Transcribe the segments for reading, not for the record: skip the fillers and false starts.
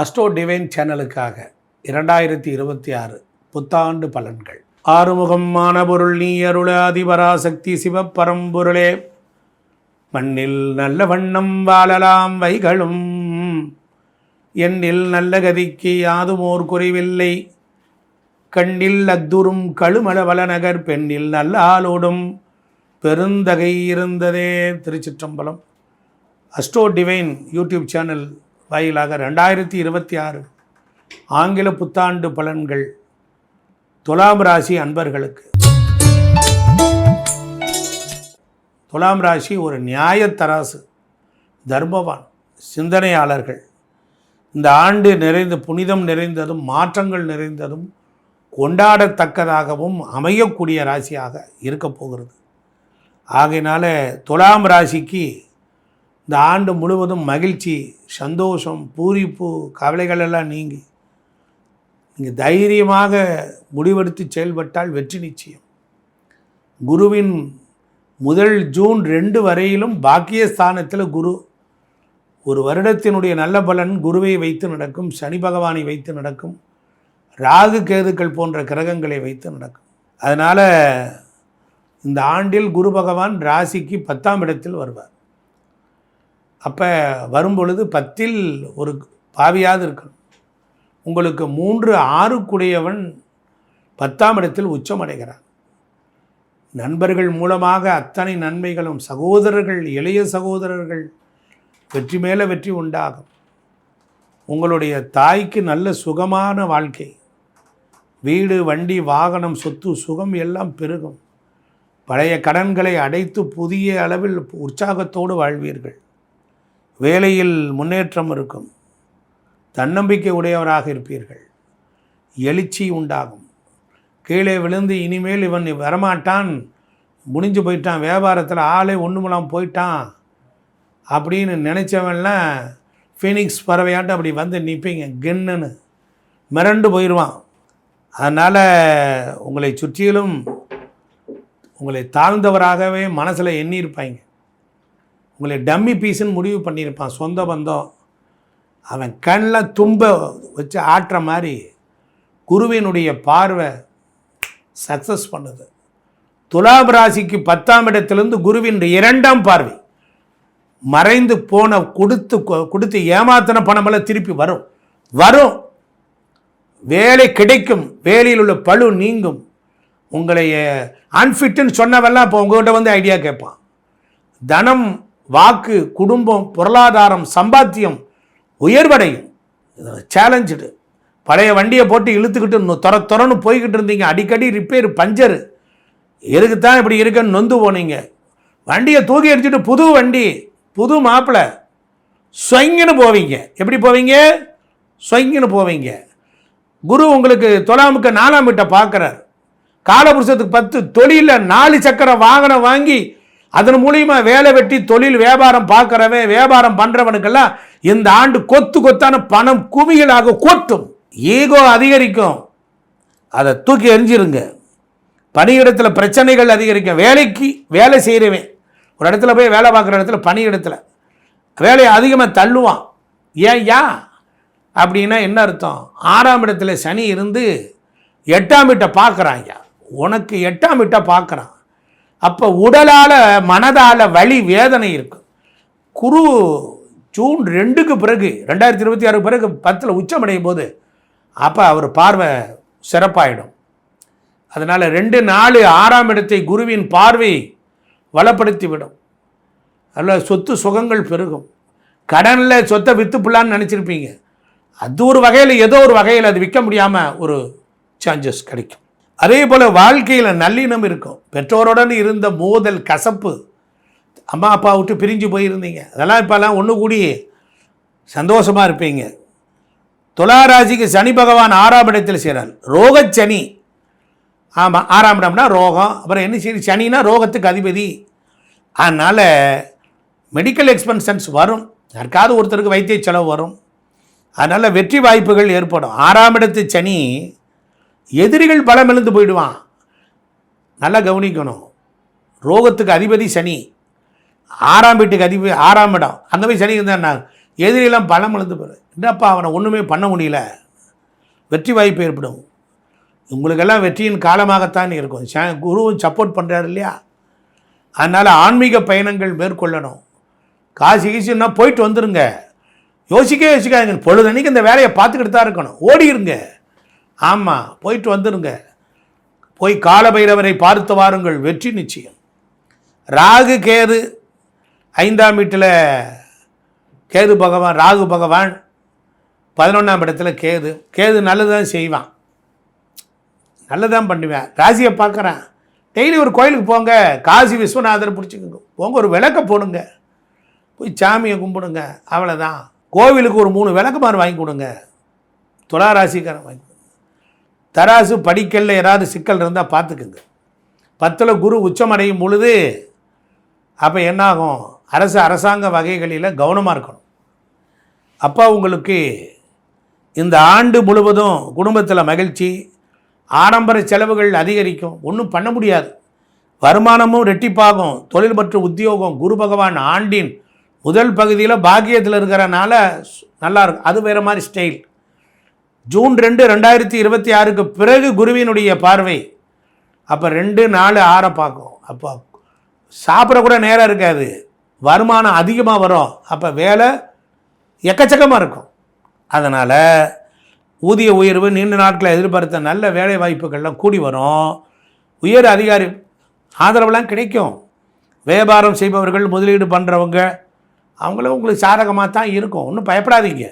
Astro divine சேனலுக்காக 2026 புத்தாண்டு பலன்கள். ஆறுமுகமான பொருள் நீ அருள அதிபராசக்தி சிவப்பரம்பொருளே, மண்ணில் நல்ல வண்ணம் வாழலாம் வைகளும், எண்ணில் நல்ல கதிக்கு யாதுமோர் குறைவில்லை, கண்ணில் அத்துரும் கழுமல வளநகர் பெண்ணில் நல்ல ஆளோடும் பெருந்தகை இருந்ததே. திருச்சிற்றம்பலம். அஸ்ட்ரோ டிவைன் யூடியூப் சேனல் வாயிலாக 2026 ஆங்கில புத்தாண்டு பலன்கள் துலாம் ராசி அன்பர்களுக்கு. துலாம் ராசி ஒரு நியாயத்தராசு, தர்மவான், சிந்தனையாளர்கள். இந்த ஆண்டு நிறைந்த புனிதம் நிறைந்ததும் மாற்றங்கள் நிறைந்ததும் கொண்டாடத்தக்கதாகவும் அமையக்கூடிய ராசியாக இருக்க போகிறது. ஆகையினால துலாம் ராசிக்கு இந்த ஆண்டு முழுவதும் மகிழ்ச்சி, சந்தோஷம், பூரிப்பு, கவலைகள் எல்லாம் நீங்கி நீங்கள் தைரியமாக முடிவெடுத்து செயல்பட்டால் வெற்றி நிச்சயம். குருவின் முதல் ஜூன் 2 வரையிலும் பாக்கியஸ்தானத்தில் குரு. ஒரு வருடத்தினுடைய நல்ல பலன் குருவை வைத்து நடக்கும், சனி பகவானை வைத்து நடக்கும், ராகு கேதுக்கள் போன்ற கிரகங்களை வைத்து நடக்கும். அதனால் இந்த ஆண்டில் குரு பகவான் ராசிக்கு 10ஆம் இடத்தில் வருவார். அப்போ வரும்பொழுது 10இல் ஒரு பாவியாவது இருக்கணும். உங்களுக்கு 3, 6 கூடியவன் 10ஆம் இடத்தில் உச்சமடைகிறார். நண்பர்கள் மூலமாக அத்தனை நன்மைகளும், சகோதரர்கள், இளைய சகோதரர்கள் வெற்றி மேலே வெற்றி உண்டாகும். உங்களுடைய தாய்க்கு நல்ல சுகமான வாழ்க்கை, வீடு, வண்டி, வாகனம், சொத்து, சுகம் எல்லாம் பெருகும். பழைய கடன்களை அடைத்து புதிய அளவில் உற்சாகத்தோடு வாழ்வீர்கள். வேலையில் முன்னேற்றம் இருக்கும், தன்னம்பிக்கை உடையவராக இருப்பீர்கள், எழுச்சி உண்டாகும். கீழே விழுந்து இனிமேல் இவன் வரமாட்டான், முடிஞ்சு போயிட்டான், வியாபாரத்தில் ஆளே ஒன்றுமெல்லாம் போயிட்டான் அப்படின்னு நினச்சவன்லாம் ஃபீனிக்ஸ் பறவையாட்டு அப்படி வந்து நிற்பீங்க. கென்னுன்னு மிரண்டு போயிடுவான். அதனால் உங்களை சுற்றிலும் உங்களை தாழ்ந்தவராகவே மனசில் எண்ணியிருப்பாங்க. உங்களை டம்மி பீஸுன்னு முடிவு பண்ணியிருப்பான். சொந்த பந்தம் அவன் கண்ணில் தும்ப வச்சு ஆட்டுற மாதிரி குருவினுடைய பார்வை சக்ஸஸ் பண்ணுது. துலாம் ராசிக்கு 10ஆம் இடத்திலிருந்து குருவின் 2ஆம் பார்வை மறைந்து போன கொடுத்து ஏமாத்தின பணமெல்லாம் திருப்பி வரும். வேலை கிடைக்கும், வேலையில் உள்ள பழு நீங்கும். உங்களை அன்ஃபிட்டுன்னு சொன்னவெல்லாம் இப்போ உங்கள்கிட்ட வந்து ஐடியா கேட்பான். தனம், வாக்கு, குடும்பம், பொருளாதாரம், சம்பாத்தியம் உயர்வடையும். சேலஞ்சு. பழைய வண்டியை போட்டு இழுத்துக்கிட்டு துறன்னு போய்கிட்டு இருந்தீங்க, அடிக்கடி ரிப்பேர், பஞ்சரு, எதுக்குத்தான் இப்படி இருக்குன்னு நொந்து போனீங்க. வண்டியை தூக்கி அடிச்சுட்டு புது வண்டி, புது மாப்பிள்ளை, சொங்கின்னு போவீங்க. எப்படி போவீங்க? சொங்கின்னு போவீங்க. குரு உங்களுக்கு துலாமுக்கு 4ஆம் வீட்டை பார்க்குறார். காலபுருஷத்துக்கு 10, தொழிலில் 4 சக்கர வாகனம் வாங்கி அதன் மூலியமாக வேலை வெட்டி தொழில் வியாபாரம் பார்க்குறவன், வியாபாரம் பண்ணுறவனுக்கெல்லாம் இந்த ஆண்டு கொத்தான பணம் குவியலாக கொட்டும். ஈகோ அதிகரிக்கும், அதை தூக்கி எறிஞ்சிருங்க. பணியிடத்தில் பிரச்சனைகள் அதிகரிக்கும். வேலை செய்கிறவன் ஒரு இடத்துல போய் வேலை பார்க்குற இடத்துல பணியிடத்தில் வேலையை அதிகமாக தள்ளுவான். ஏன் அப்படின்னா என்ன அர்த்தம்? 6ஆம் இடத்துல சனி இருந்து 8ஆம் வீட்டை பார்க்குறான். உனக்கு 8ஆம் வீட்டை பார்க்குறான். அப்போ உடலால் மனதால் வலி வேதனை இருக்கும். குரு ஜூன் 2க்கு பிறகு 2026 பிறகு 10இல் உச்சமடையும் போது அப்போ அவர் பார்வை சிறப்பாயிடும். அதனால் 2, 4, 6ஆம் இடத்தை குருவின் பார்வை வளப்படுத்தி விடும். அதில் சொத்து சுகங்கள் பெருகும். கடனில் சொத்தை விற்றுப்புலான்னு நினச்சிருப்பீங்க, அது ஒரு வகையில் ஏதோ ஒரு வகையில் அது விற்க முடியாமல் ஒரு சான்சஸ் கிடைக்கும். அதே போல் வாழ்க்கையில் நல்லினம் இருக்கும். பெற்றோருடன் இருந்த மோதல், கசப்பு, அம்மா அப்பா விட்டு பிரிஞ்சு போயிருந்தீங்க, அதெல்லாம் இப்போல்லாம் ஒன்று கூடி சந்தோஷமாக இருப்பீங்க. துலா ராசிக்கு சனி பகவான் 6ஆம் இடத்தில் செய்கிறார். ரோகச்சனி. ஆமாம், 6ஆம் இடம்னா ரோகம். அப்புறம் என்ன சரி, சனினா ரோகத்துக்கு அதிபதி. அதனால் மெடிக்கல் எக்ஸ்பென்சன்ஸ் வரும், யாருக்காவது ஒருத்தருக்கு வைத்திய செலவு வரும். அதனால் வெற்றி வாய்ப்புகள் ஏற்படும். 6ஆம் இடத்து சனி எதிரிகள் பலம் எழுந்து போயிடுவான். நல்லா கவனிக்கணும். ரோகத்துக்கு அதிபதி சனி, 6ஆம் வீட்டுக்கு அதிபதி 6ஆம் இடம், அங்கே போய் சனி இருந்தால் எதிரியெல்லாம் பலம் இழந்து போயிடும். என்னப்பா அவனை ஒன்றுமே பண்ண முடியல, வெற்றி வாய்ப்பு ஏற்படும். உங்களுக்கெல்லாம் வெற்றியின் காலமாகத்தான் இருக்கும். குருவும் சப்போர்ட் பண்ணுறாரு இல்லையா? அதனால் ஆன்மீக பயணங்கள் மேற்கொள்ளணும். காசு கீசுன்னா போயிட்டு வந்துடுங்க, யோசிக்காதீங்க. பொழுதன்னைக்கு இந்த வேலையை பார்த்துக்கிட்டு தான் இருக்கணும், ஓடிருங்க. ஆமாம், போயிட்டு வந்துடுங்க. போய் காலபைரவரை பார்த்து வாருங்கள், வெற்றி நிச்சயம். ராகு கேது 5ஆம் வீட்டில் கேது பகவான், ராகு பகவான் 11ஆம் இடத்துல கேது நல்லதான் செய்வான், நல்லதான் பண்ணுவேன். ராசியை பார்க்குறேன். டெய்லி ஒரு கோயிலுக்கு போங்க, காசி விஸ்வநாதர் பிடிச்சிக்கோங்க, போங்க, ஒரு விளக்க போடுங்க, போய் சாமியை கும்பிடுங்க, அவ்வளோதான். கோவிலுக்கு ஒரு 3 விளக்குமாறு வாங்கி கொடுங்க, துளாராசிக்காரன் வாங்கி கொடுங்க. தராசு படிக்கல்ல ஏதாவது சிக்கல் இருந்தால் பார்த்துக்குங்க. 10ல் குரு உச்சமடையும் பொழுது அப்போ என்னாகும்? அரசாங்க வகைகளில் கவனமாக இருக்கணும். அப்போ உங்களுக்கு இந்த ஆண்டு முழுவதும் குடும்பத்தில் மகிழ்ச்சி, ஆடம்பர செலவுகள் அதிகரிக்கும், ஒன்றும் பண்ண முடியாது. வருமானமும் ரெட்டிப்பாகும். தொழில் மற்றும் உத்தியோகம், குரு பகவான் ஆண்டின் முதல் பகுதியில் பாக்கியத்தில் இருக்கிறனால நல்லாயிருக்கும். அது வேறு மாதிரி ஸ்டைல். ஜூன் 2, 2026க்கு பிறகு குருவினுடைய பார்வை அப்போ 2, 4, 6 பார்க்கும். அப்போ சாப்பிட கூட நேரம் இருக்காது, வருமானம் அதிகமாக வரும், அப்போ வேலை எக்கச்சக்கமாக இருக்கும். அதனால் ஊதிய உயர்வு, நீண்ட நாட்களை எதிர்பார்த்த நல்ல வேலை வாய்ப்புகள்லாம் கூடி வரும். உயர் அதிகாரி ஆதரவுலாம் கிடைக்கும். வியாபாரம் செய்பவர்கள், முதலீடு பண்ணுறவங்க, அவங்களும் உங்களுக்கு சாதகமாக தான் இருக்கும், ஒன்றும் பயப்படாதீங்க.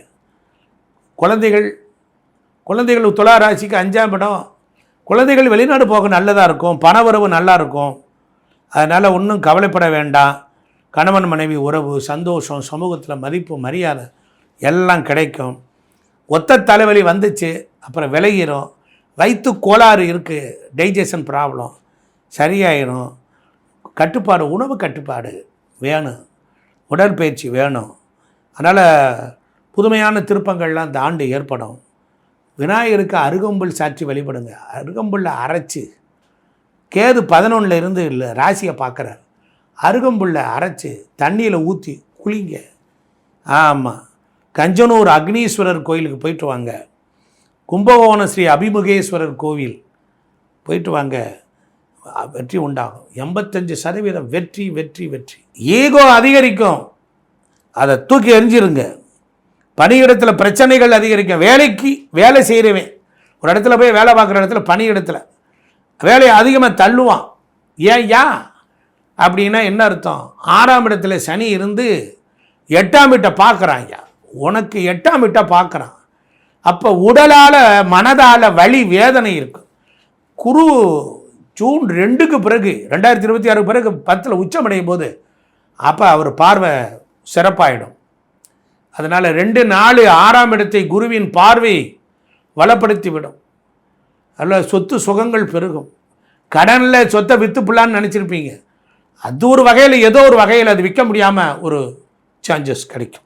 குழந்தைகள் துலா ராசிக்கு 5ஆம் இடம். குழந்தைகள் வெளிநாடு போக நல்லதாக இருக்கும், பணவரவு நல்லா இருக்கும். அதனால் ஒன்றும் கவலைப்பட வேண்டாம். கணவன் மனைவி உறவு, சந்தோஷம், சமூகத்தில் மதிப்பு, மரியாதை எல்லாம் கிடைக்கும். ஒத்த தலைவலி வந்துச்சு, அப்புறம் விலகிடும். வயிற்று கோளாறு இருக்குது, டைஜஷன் ப்ராப்ளம் சரியாயிடும். கட்டுப்பாடு, உணவு கட்டுப்பாடு வேணும், உடற்பயிற்சி வேணும். அதனால் புதுமையான திருப்பங்கள்லாம் இந்த ஆண்டு ஏற்படும். விநாயகருக்கு அருகம்புல் சாட்சி வழிபடுங்க. அருகம்புல்லை அரைச்சி, கேது 11ல் இருந்து இல்லை ராசியை பார்க்குறார், அருகம்புல்லை அரைச்சி தண்ணியில் ஊற்றி குளிங்க. ஆமாம், கஞ்சனூர் அக்னீஸ்வரர் கோயிலுக்கு போயிட்டு வாங்க. கும்பகோணம் ஸ்ரீ அபிமுகேஸ்வரர் கோவில் போயிட்டு வாங்க, வெற்றி உண்டாகும். 85% வெற்றி வெற்றி வெற்றி. ஈகோ அதிகரிக்கும், அதை தூக்கி எறிஞ்சிருங்க. பணியிடத்தில் பிரச்சனைகள் அதிகரிக்கும். வேலை செய்கிறவன் ஒரு இடத்துல போய் வேலை பார்க்குற இடத்துல, பணியிடத்தில் வேலையை அதிகமாக தள்ளுவான். ஏன் அப்படின்னா என்ன அர்த்தம்? 6ஆம் இடத்துல சனி இருந்து 8ஆம் வீட்டை பார்க்குறான். உனக்கு 8ஆம் வீட்டை பார்க்குறான். அப்போ உடலால் மனதால் வலி வேதனை இருக்கும். குரு ஜூன் 2க்கு பிறகு 2026 பிறகு 10ல் உச்சமடையும் போது அப்போ அவர் பார்வை சிறப்பாயிடும். அதனால் 2, 4, 6ஆம் இடத்தை குருவின் பார்வை வளப்படுத்திவிடும். அதில் சொத்து சுகங்கள் பெருகும். கடனில் சொத்தை விற்று பிள்ளான்னு நினச்சிருப்பீங்க, அது ஒரு வகையில் ஏதோ ஒரு வகையில் அது விற்க முடியாமல் ஒரு சான்சஸ் கிடைக்கும்.